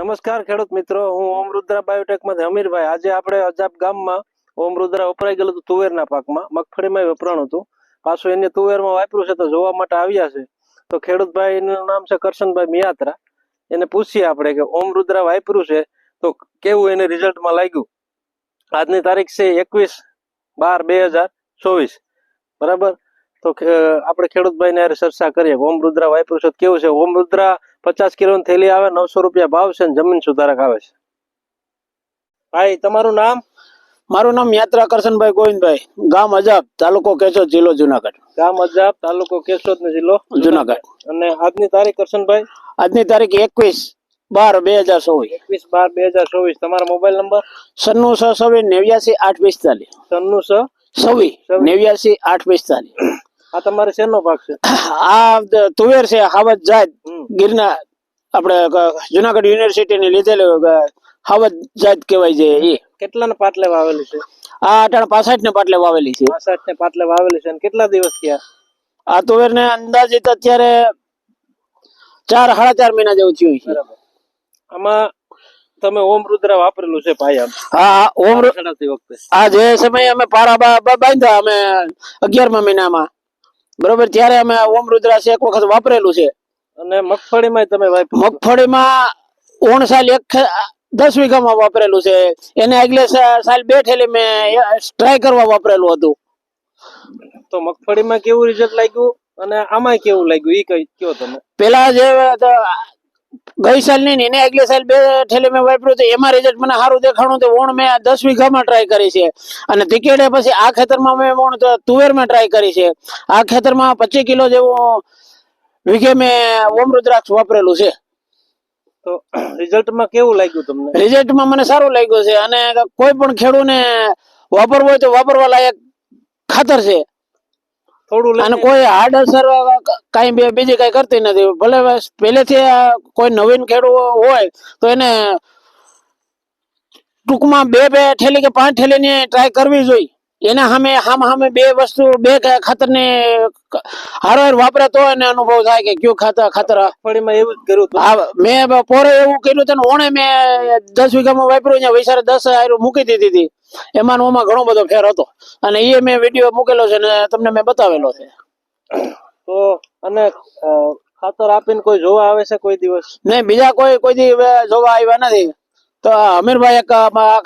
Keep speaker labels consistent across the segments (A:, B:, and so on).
A: નમસ્કાર ખેડૂત મિત્રો, હું ઓમ રુદ્રા બાયોટેક માંથી અમીરભાઈ. આજે આપણે અજાબ ગામમાં ઓમ રુદ્રા વપરાઈ ગયેલું હતું તુવેરના પાકમાં, મગફળીમાં વપરાણું હતું. પાછું એને તુવેરમાં વાપર્યું છે તો જોવા માટે આવ્યા છે. તો ખેડૂતભાઈ નું નામ છે કરશનભાઈ મિયાત્રા. એને પૂછીએ આપણે કે ઓમ રુદ્રા વાપર્યું છે તો કેવું એને રિઝલ્ટમાં લાગ્યું. આજની તારીખ છે 21/12/2024, બરાબર. તો આપણે ખેડૂતભાઈ ને ચર્ચા કરીએ. ઓમ રુદ્રા વાપર્યું છે કેવું છે. ઓમ રુદ્રા 50 કિલોની થેલી આવે, 900 રૂપિયા ભાવ છે, જમીન સુધારક આવે છે. ભાઈ તમારું નામ?
B: મારું નામ યાત્રા કરશનભાઈ ગોવિંદભાઈ, ગામ અજાબ, તાલુકો કેશોદ, જિલ્લો જુનાગઢ.
A: ગામ અજાબ, તાલુકો કેશોદ ને જિલ્લો
B: જુનાગઢ.
A: અને આજની તારીખ કરશનભાઈ?
B: આજની તારીખ 21/12/2024.
A: 21/12/2024. તમારો મોબાઈલ નંબર?
B: 9626898845.
A: 9626898845. આ તમારે શેનો પાક છે?
B: આ તુવેર છે, હાવજ જાત ગિરના, આપણે જુનાગઢ યુનિવર્સિટી ની લીધેલી હાવજ જાત કહેવાય છે. એ
A: કેટલા ને પાટલે વાવેલી છે?
B: આ 65 ને પાટલે વાવેલી છે.
A: 65 ને પાટલે વાવેલી છે. અને કેટલા દિવસ થયા
B: આ તુવેર ને? અંદાજિત અત્યારે 4-4.5 મહિના જેવું થયું છે.
A: બરાબર. આમાં તમે ઓમ રુદ્રા વાપરેલું છે પાયા?
B: હા, ઓમ
A: વખતે
B: આ જે સમયે અમે પારા બાંધ્યા અમે 11મા મહિનામાં, બરોબર, ત્યારે અમે ઓમ રુદ્રા એક વખત વાપરેલું છે.
A: અને મગફળીમાં તમે વાપર્યું?
B: મગફળીમાં 9 સાલ 10 વીઘામાં વાપરેલું છે. એને આગલે સાલ 2 ઠેલી મેં ટ્રાય કરવા વાપરેલું હતું.
A: તો મગફળીમાં કેવું રિઝલ્ટ લાગ્યું અને આમાં કેવું લાગ્યું એ કયો તમે?
B: પેલા જે ગઈ સાલ ની એને આગલે સાલ 2 ઠેલી મેં વાપર્યું હતું, એમાં રિઝલ્ટ મને સારું દેખાણું. તો ઓણ મેં 10 વીઘામાં ટ્રાય કરી છે. અને તીકેડે પછી આ ખેતરમાં મેં ઓણ તુવેર માં ટ્રાય કરી છે. આ ખેતરમાં 25 કિલો જેવું વીઘે મેં ઓમ રુદ્રાક્ષ વાપરેલું છે.
A: તો રિઝલ્ટમાં કેવું લાગ્યું તમને?
B: રિઝલ્ટમાં મને સારું લાગ્યું છે. અને કોઈ પણ ખેડૂતને વાપરવું હોય તો વાપરવા લાયક ખાતર છે.
A: થોડું
B: અને કોઈ હાર્ડ અસર કઈ બીજી કઈ કરતી નથી. ભલે પહેલેથી કોઈ નવીન ખેડૂત હોય તો એને ટૂંકમાં 2 ઠેલી કે 5 ઠેલી ની ટ્રાય કરવી જોઈએ. એને સામે 2 વસ્તુ 2 ખાતર ને હારવાર વાપરે તો એને અનુભવ થાય કે કયું ખાતર.
A: મગફળીમાં એવું જ કર્યું હતું.
B: મેં પોરે એવું કર્યું હતું. ઓણે મેં 10 વીઘામાં વાપર્યું, વૈસારે 10 હારું મૂકી દીધી હતી. એમાં ઘણો બધો ફેર હતો. અને એ મેં વિડીયો મૂકેલો છે ને તમને મેં બતાવેલો છે.
A: તો અને ખાતર આપીને કોઈ જોવા આવે છે કોઈ દિવસ?
B: નહીં, બીજા કોઈ દી જોવા આવ્યા નથી. તો અમીરભાઈ એક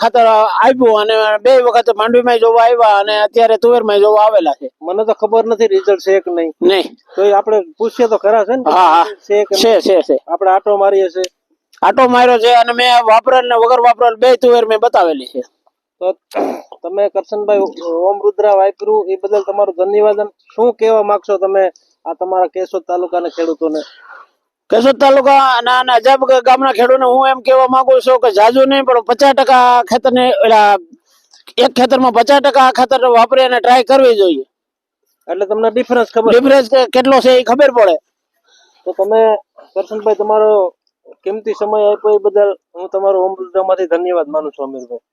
B: ખાતર આપ્યું અને 2 વખત માંડવીમાં જોવા આવ્યા અને અત્યારે તુવેરમાં જોવા આવેલા છે.
A: મને તો ખબર નથી રિઝલ્ટ છે કે નહીં. તો આપણે પૂછીએ તો ખરા છે ને?
B: હા, છે.
A: આપણે આટો મારીએ છે.
B: આટો માર્યો છે અને મેં વાપરેલ ને વગર વાપરેલ 2 તુવેર મેં બતાવેલી છે.
A: તો તમે કરશનભાઈ ઓમ રુદ્રા વાપર્યું એ બદલ તમારું ધન્યવાદ. શું કહેવા માંગશો તમે આ તમારા કેશોદ તાલુકાના ખેડૂતોને?
B: કેશોદ તાલુકા ના અજાબ ગામના ખેડૂતોને હું એમ કહેવા માંગુ છું કે જાજુ નહીં પણ 50% ખેતરને એક ખેતરમાં 50% ખાતર વાપરી અને ટ્રાય કરવી જોઈએ.
A: એટલે તમને ડિફરન્સ
B: કેટલો છે એ ખબર પડે.
A: તો તમે કરશનભાઈ તમારો કિંમતી સમય આપ્યો એ બદલ હું તમારો ઓમ રુદ્રામાંથી ધન્યવાદ માનું છું અમીરભાઈ.